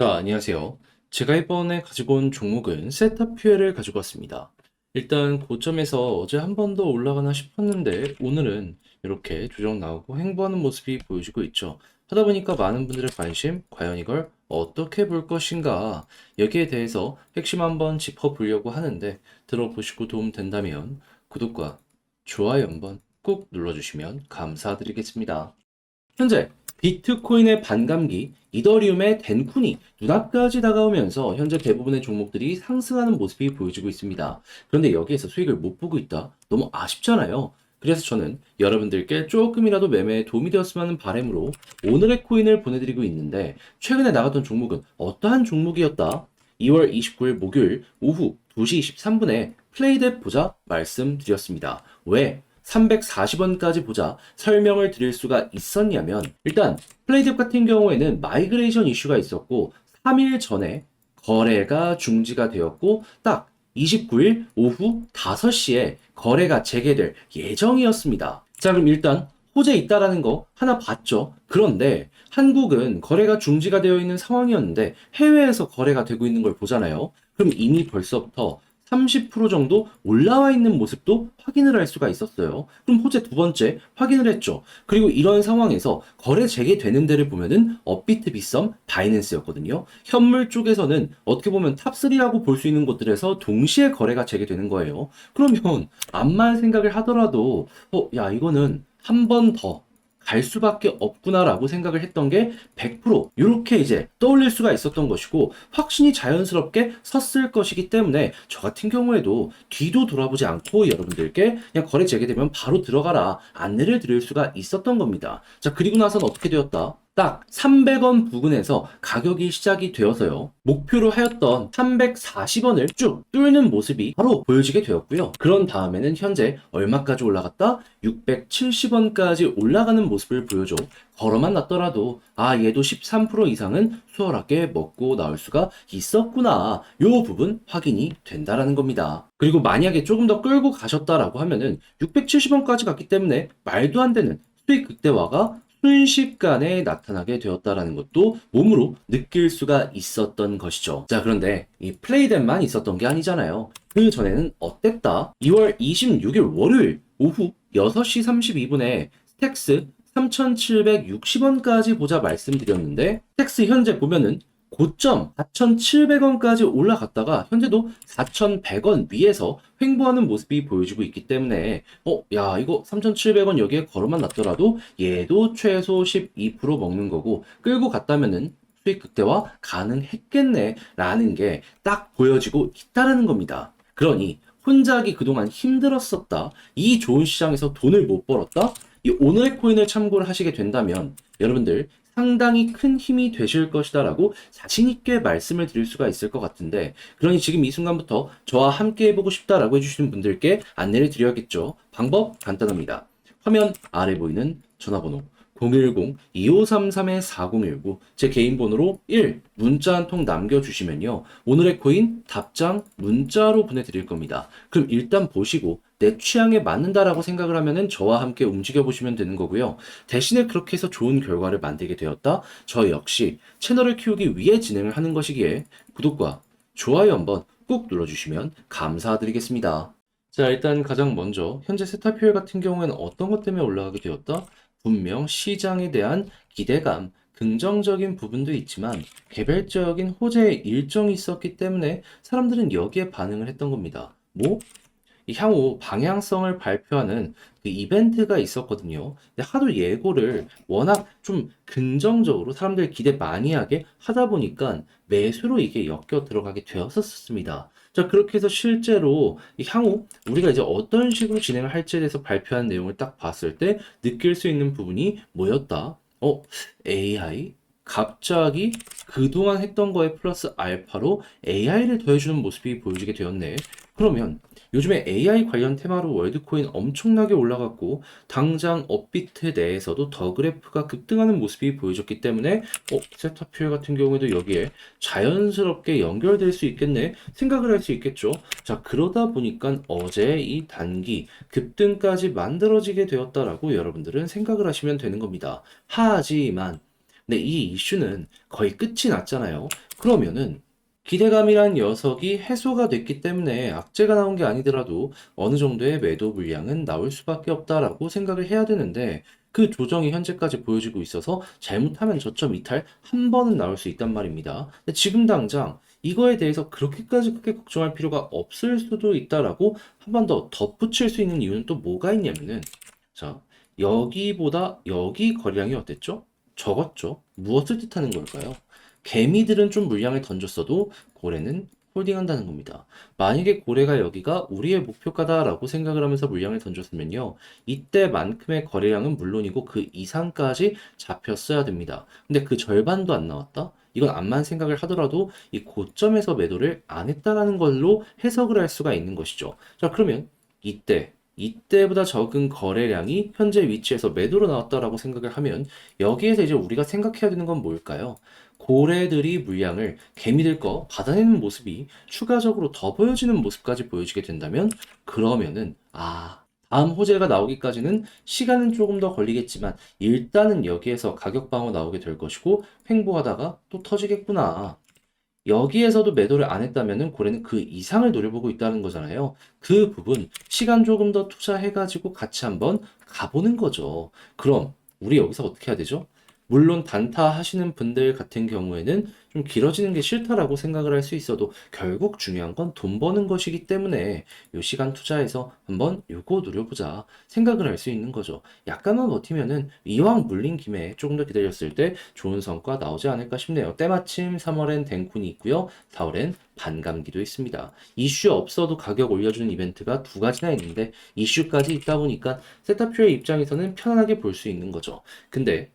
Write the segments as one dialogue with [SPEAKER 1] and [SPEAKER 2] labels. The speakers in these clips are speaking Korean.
[SPEAKER 1] 자, 안녕하세요. 제가 이번에 가지고 온 종목은 세타퓨엘을 가지고 왔습니다. 일단 고점에서 어제 한 번 더 올라가나 싶었는데 오늘은 이렇게 조정 나오고 횡보하는 모습이 보여지고 있죠. 하다 보니까 많은 분들의 관심, 과연 이걸 어떻게 볼 것인가 여기에 대해서 핵심 한번 짚어보려고 하는데 들어보시고 도움 된다면 구독과 좋아요 한번 꼭 눌러주시면 감사드리겠습니다. 현재 비트코인의 반감기, 이더리움의 덴쿤이 눈앞까지 다가오면서 현재 대부분의 종목들이 상승하는 모습이 보여지고 있습니다. 그런데 여기에서 수익을 못 보고 있다? 너무 아쉽잖아요. 그래서 저는 여러분들께 조금이라도 매매에 도움이 되었으면 하는 바람으로 오늘의 코인을 보내드리고 있는데 최근에 나갔던 종목은 어떠한 종목이었다? 2월 29일 목요일 오후 2시 23분에 플레이댓 보자 말씀드렸습니다. 왜? 340원까지 보자 설명을 드릴 수가 있었냐면 일단 플레이뎁 같은 경우에는 마이그레이션 이슈가 있었고 3일 전에 거래가 중지가 되었고 딱 29일 오후 5시에 거래가 재개될 예정이었습니다. 자, 그럼 일단 호재 있다라는 거 하나 봤죠. 그런데 한국은 거래가 중지가 되어 있는 상황이었는데 해외에서 거래가 되고 있는 걸 보잖아요. 그럼 이미 벌써부터 30% 정도 올라와 있는 모습도 확인을 할 수가 있었어요. 그럼 호재 두 번째 확인을 했죠. 그리고 이런 상황에서 거래 재개되는 데를 보면은 업비트, 빗썸, 바이낸스였거든요. 현물 쪽에서는 어떻게 보면 탑3라고 볼 수 있는 곳들에서 동시에 거래가 재개되는 거예요. 그러면 암만 생각을 하더라도 야 이거는 한 번 더 갈 수밖에 없구나라고 생각을 했던 게 100% 이렇게 이제 떠올릴 수가 있었던 것이고 확신이 자연스럽게 섰을 것이기 때문에 저 같은 경우에도 뒤도 돌아보지 않고 여러분들께 그냥 거래 재개되면 바로 들어가라 안내를 드릴 수가 있었던 겁니다. 자, 그리고 나서는 어떻게 되었다? 딱 300원 부근에서 가격이 시작이 되어서요. 목표로 하였던 340원을 쭉 뚫는 모습이 바로 보여지게 되었고요. 그런 다음에는 현재 얼마까지 올라갔다? 670원까지 올라가는 모습을 보여줘. 걸어만 놨더라도 얘도 13% 이상은 수월하게 먹고 나올 수가 있었구나. 요 부분 확인이 된다라는 겁니다. 그리고 만약에 조금 더 끌고 가셨다라고 하면은 670원까지 갔기 때문에 말도 안 되는 수익 극대화가 순식간에 나타나게 되었다라는 것도 몸으로 느낄 수가 있었던 것이죠. 자, 그런데 이 플레이댓만 있었던 게 아니잖아요. 그 전에는 어땠다? 2월 26일 월요일 오후 6시 32분에 스택스 3,760원까지 보자 말씀드렸는데 스택스 현재 보면은 고점 4,700원까지 올라갔다가 현재도 4,100원 위에서 횡보하는 모습이 보여지고 있기 때문에 야 이거 3,700원 여기에 걸어만 놨더라도 얘도 최소 12% 먹는 거고 끌고 갔다면은 수익 극대화 가능했겠네 라는 게 딱 보여지고 있다라는 겁니다. 그러니 혼자 하기 그동안 힘들었었다. 이 좋은 시장에서 돈을 못 벌었다. 이 오늘의 코인을 참고를 하시게 된다면 여러분들 상당히 큰 힘이 되실 것이다라고 자신있게 말씀을 드릴 수가 있을 것 같은데 그러니 지금 이 순간부터 저와 함께 해보고 싶다라고 해주시는 분들께 안내를 드려야겠죠. 방법 간단합니다. 화면 아래 보이는 전화번호 010-2533-4019 제 개인 번호로 1 문자 한 통 남겨주시면요. 오늘의 코인 답장 문자로 보내드릴 겁니다. 그럼 일단 보시고 내 취향에 맞는다라고 생각을 하면은 저와 함께 움직여 보시면 되는 거고요. 대신에 그렇게 해서 좋은 결과를 만들게 되었다. 저 역시 채널을 키우기 위해 진행을 하는 것이기에 구독과 좋아요 한번 꾹 눌러주시면 감사드리겠습니다. 자, 일단 가장 먼저 현재 세타퓨엘 같은 경우에는 어떤 것 때문에 올라가게 되었다? 분명 시장에 대한 기대감, 긍정적인 부분도 있지만 개별적인 호재의 일정이 있었기 때문에 사람들은 여기에 반응을 했던 겁니다. 뭐? 이 향후 방향성을 발표하는 그 이벤트가 있었거든요. 근데 하도 예고를 워낙 좀 긍정적으로 사람들 기대 많이 하게 하다 보니까 매수로 이게 엮여 들어가게 되었었습니다. 자, 그렇게 해서 실제로 이 향후 우리가 이제 어떤 식으로 진행을 할지에 대해서 발표한 내용을 딱 봤을 때 느낄 수 있는 부분이 뭐였다? AI? 갑자기 그동안 했던 거에 플러스 알파로 AI를 더해주는 모습이 보여지게 되었네. 그러면 요즘에 AI 관련 테마로 월드코인 엄청나게 올라갔고 당장 업비트 내에서도 더 그래프가 급등하는 모습이 보여졌기 때문에 세타퓨엘 같은 경우에도 여기에 자연스럽게 연결될 수 있겠네 생각을 할 수 있겠죠. 자, 그러다 보니까 어제 이 단기 급등까지 만들어지게 되었다라고 여러분들은 생각을 하시면 되는 겁니다. 하지만 근데 이 이슈는 거의 끝이 났잖아요. 그러면은 기대감이란 녀석이 해소가 됐기 때문에 악재가 나온 게 아니더라도 어느 정도의 매도 물량은 나올 수밖에 없다라고 생각을 해야 되는데 그 조정이 현재까지 보여지고 있어서 잘못하면 저점 이탈 한 번은 나올 수 있단 말입니다. 근데 지금 당장 이거에 대해서 그렇게까지 크게 걱정할 필요가 없을 수도 있다라고 한 번 더 덧붙일 수 있는 이유는 또 뭐가 있냐면은 자, 여기보다 여기 거래량이 어땠죠? 적었죠? 무엇을 뜻하는 걸까요? 개미들은 좀 물량을 던졌어도 고래는 홀딩한다는 겁니다. 만약에 고래가 여기가 우리의 목표가다라고 생각을 하면서 물량을 던졌으면요. 이때만큼의 거래량은 물론이고 그 이상까지 잡혔어야 됩니다. 근데 그 절반도 안 나왔다? 이건 암만 생각을 하더라도 이 고점에서 매도를 안 했다라는 걸로 해석을 할 수가 있는 것이죠. 자, 그러면 이때보다 적은 거래량이 현재 위치에서 매도로 나왔다라고 생각을 하면 여기에서 이제 우리가 생각해야 되는 건 뭘까요? 고래들이 물량을 개미들 거 받아내는 모습이 추가적으로 더 보여지는 모습까지 보여지게 된다면 그러면은 다음 호재가 나오기까지는 시간은 조금 더 걸리겠지만 일단은 여기에서 가격 방어 나오게 될 것이고 횡보하다가 또 터지겠구나. 여기에서도 매도를 안 했다면은 고래는 그 이상을 노려보고 있다는 거잖아요. 그 부분 시간 조금 더 투자해가지고 같이 한번 가보는 거죠. 그럼 우리 여기서 어떻게 해야 되죠? 물론 단타 하시는 분들 같은 경우에는 좀 길어지는 게 싫다라고 생각을 할 수 있어도 결국 중요한 건 돈 버는 것이기 때문에 요 시간 투자해서 한번 요거 노려보자 생각을 할 수 있는 거죠. 약간만 버티면은 이왕 물린 김에 조금 더 기다렸을 때 좋은 성과 나오지 않을까 싶네요. 때마침 3월엔 댕쿤이 있고요. 4월엔 반감기도 있습니다. 이슈 없어도 가격 올려주는 이벤트가 두 가지나 있는데 이슈까지 있다 보니까 세타퓨의 입장에서는 편안하게 볼 수 있는 거죠. 근데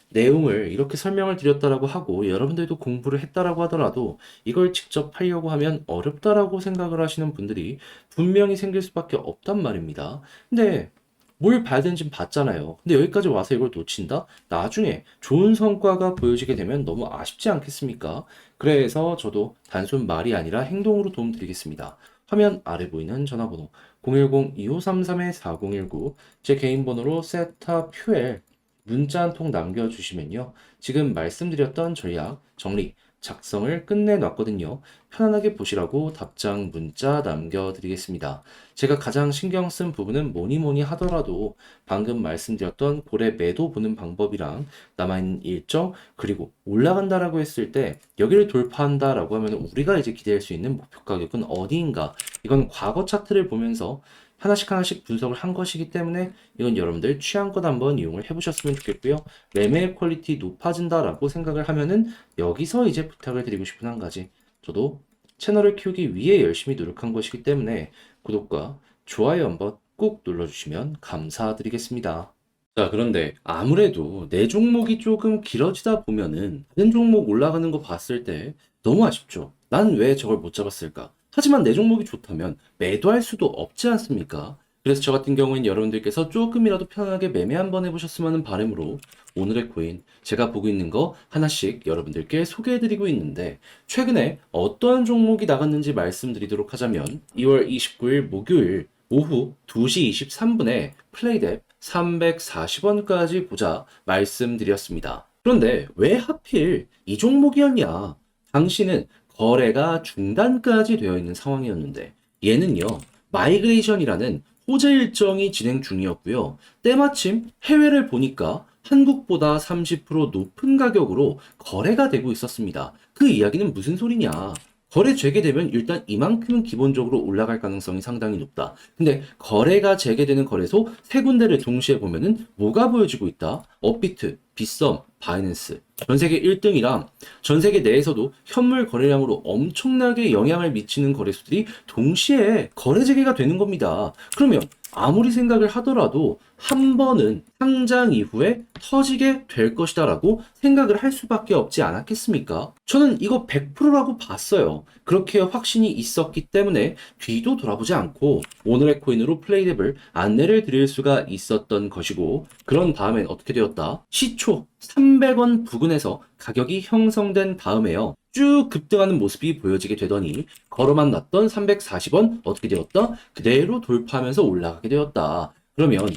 [SPEAKER 1] 내용을 이렇게 설명을 드렸다라고 하고 여러분들도 공부를 했다라고 하더라도 이걸 직접 하려고 하면 어렵다라고 생각을 하시는 분들이 분명히 생길 수밖에 없단 말입니다. 근데 뭘 봐야 되는지 봤잖아요. 근데 여기까지 와서 이걸 놓친다? 나중에 좋은 성과가 보여지게 되면 너무 아쉽지 않겠습니까? 그래서 저도 단순 말이 아니라 행동으로 도움드리겠습니다. 화면 아래 보이는 전화번호 010-2533-4019 제 개인 번호로 세타퓨엘 문자 한 통 남겨주시면요. 지금 말씀드렸던 전략, 정리, 작성을 끝내놨거든요. 편안하게 보시라고 답장 문자 남겨드리겠습니다. 제가 가장 신경 쓴 부분은 뭐니 뭐니 하더라도 방금 말씀드렸던 고래 매도 보는 방법이랑 남아있는 일정, 그리고 올라간다라고 했을 때 여기를 돌파한다라고 하면 우리가 이제 기대할 수 있는 목표 가격은 어디인가? 이건 과거 차트를 보면서 하나씩 분석을 한 것이기 때문에 이건 여러분들 취향껏 한번 이용을 해보셨으면 좋겠고요. 매매 퀄리티 높아진다라고 생각을 하면은 여기서 이제 부탁을 드리고 싶은 한 가지. 저도 채널을 키우기 위해 열심히 노력한 것이기 때문에 구독과 좋아요 한번 꼭 눌러주시면 감사드리겠습니다. 자, 그런데 아무래도 내 종목이 조금 길어지다 보면은 다른 종목 올라가는 거 봤을 때 너무 아쉽죠. 난 왜 저걸 못 잡았을까? 하지만 내 종목이 좋다면 매도할 수도 없지 않습니까? 그래서 저 같은 경우엔 여러분들께서 조금이라도 편안하게 매매 한번 해보셨으면 하는 바람으로 오늘의 코인 제가 보고 있는 거 하나씩 여러분들께 소개해드리고 있는데 최근에 어떠한 종목이 나갔는지 말씀드리도록 하자면 2월 29일 목요일 오후 2시 23분에 플레이뎁 340원까지 보자 말씀드렸습니다. 그런데 왜 하필 이 종목이었냐? 당시는 거래가 중단까지 되어 있는 상황이었는데 얘는요 마이그레이션이라는 호재 일정이 진행 중이었고요. 때마침 해외를 보니까 한국보다 30% 높은 가격으로 거래가 되고 있었습니다. 그 이야기는 무슨 소리냐? 거래 재개되면 일단 이만큼은 기본적으로 올라갈 가능성이 상당히 높다. 근데 거래가 재개되는 거래소 세 군데를 동시에 보면은 뭐가 보여지고 있다? 업비트, 빗썸, 바이낸스. 전 세계 1등이랑 전 세계 내에서도 현물 거래량으로 엄청나게 영향을 미치는 거래소들이 동시에 거래 재개가 되는 겁니다. 그러면 아무리 생각을 하더라도 한 번은 상장 이후에 터지게 될 것이다라고 생각을 할 수밖에 없지 않았겠습니까? 저는 이거 100%라고 봤어요. 그렇게 확신이 있었기 때문에 뒤도 돌아보지 않고 오늘의 코인으로 플레이랩을 안내를 드릴 수가 있었던 것이고 그런 다음엔 어떻게 되었다? 시초 300원 부근에서 가격이 형성된 다음에요. 쭉 급등하는 모습이 보여지게 되더니 걸어만 놨던 340원 어떻게 되었다? 그대로 돌파하면서 올라가게 되었다. 그러면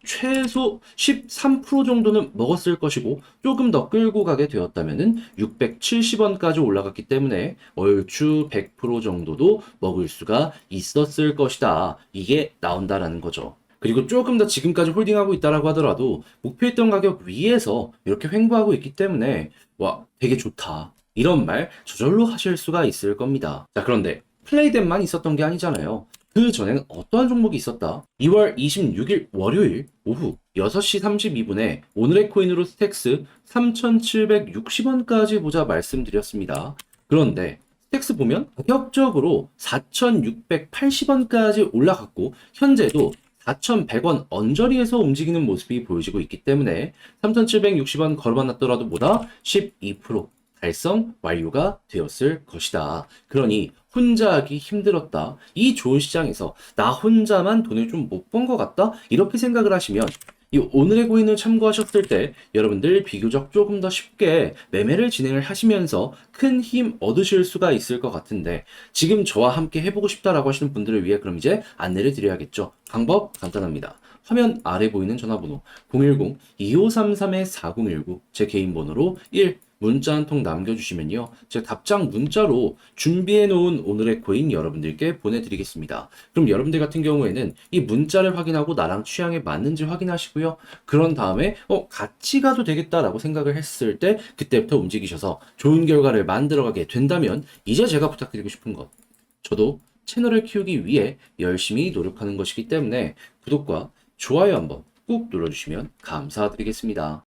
[SPEAKER 1] 최소 13% 정도는 먹었을 것이고 조금 더 끌고 가게 되었다면은 670원까지 올라갔기 때문에 얼추 100% 정도도 먹을 수가 있었을 것이다. 이게 나온다라는 거죠. 그리고 조금 더 지금까지 홀딩하고 있다라고 하더라도 목표했던 가격 위에서 이렇게 횡보하고 있기 때문에 와, 되게 좋다. 이런 말 저절로 하실 수가 있을 겁니다. 자, 그런데 플레이된만 있었던 게 아니잖아요. 그 전에는 어떠한 종목이 있었다? 2월 26일 월요일 오후 6시 32분에 오늘의 코인으로 스택스 3,760원까지 보자 말씀드렸습니다. 그런데 스택스 보면 가격적으로 4,680원까지 올라갔고 현재도 4,100원 언저리에서 움직이는 모습이 보여지고 있기 때문에 3,760원 걸어봤더라도 보다 12% 달성 완료가 되었을 것이다. 그러니 혼자 하기 힘들었다. 이 좋은 시장에서 나 혼자만 돈을 좀 못 번 것 같다? 이렇게 생각을 하시면 이 오늘의 고인을 참고하셨을 때 여러분들 비교적 조금 더 쉽게 매매를 진행을 하시면서 큰 힘 얻으실 수가 있을 것 같은데 지금 저와 함께 해보고 싶다라고 하시는 분들을 위해 그럼 이제 안내를 드려야겠죠. 방법 간단합니다. 화면 아래 보이는 전화번호 010-2533-4019 제 개인 번호로 1 문자 한 통 남겨주시면요. 제가 답장 문자로 준비해 놓은 오늘의 코인 여러분들께 보내드리겠습니다. 그럼 여러분들 같은 경우에는 이 문자를 확인하고 나랑 취향에 맞는지 확인하시고요. 그런 다음에 같이 가도 되겠다라고 생각을 했을 때 그때부터 움직이셔서 좋은 결과를 만들어가게 된다면 이제 제가 부탁드리고 싶은 것. 저도 채널을 키우기 위해 열심히 노력하는 것이기 때문에 구독과 좋아요 한번 꾹 눌러주시면 감사드리겠습니다.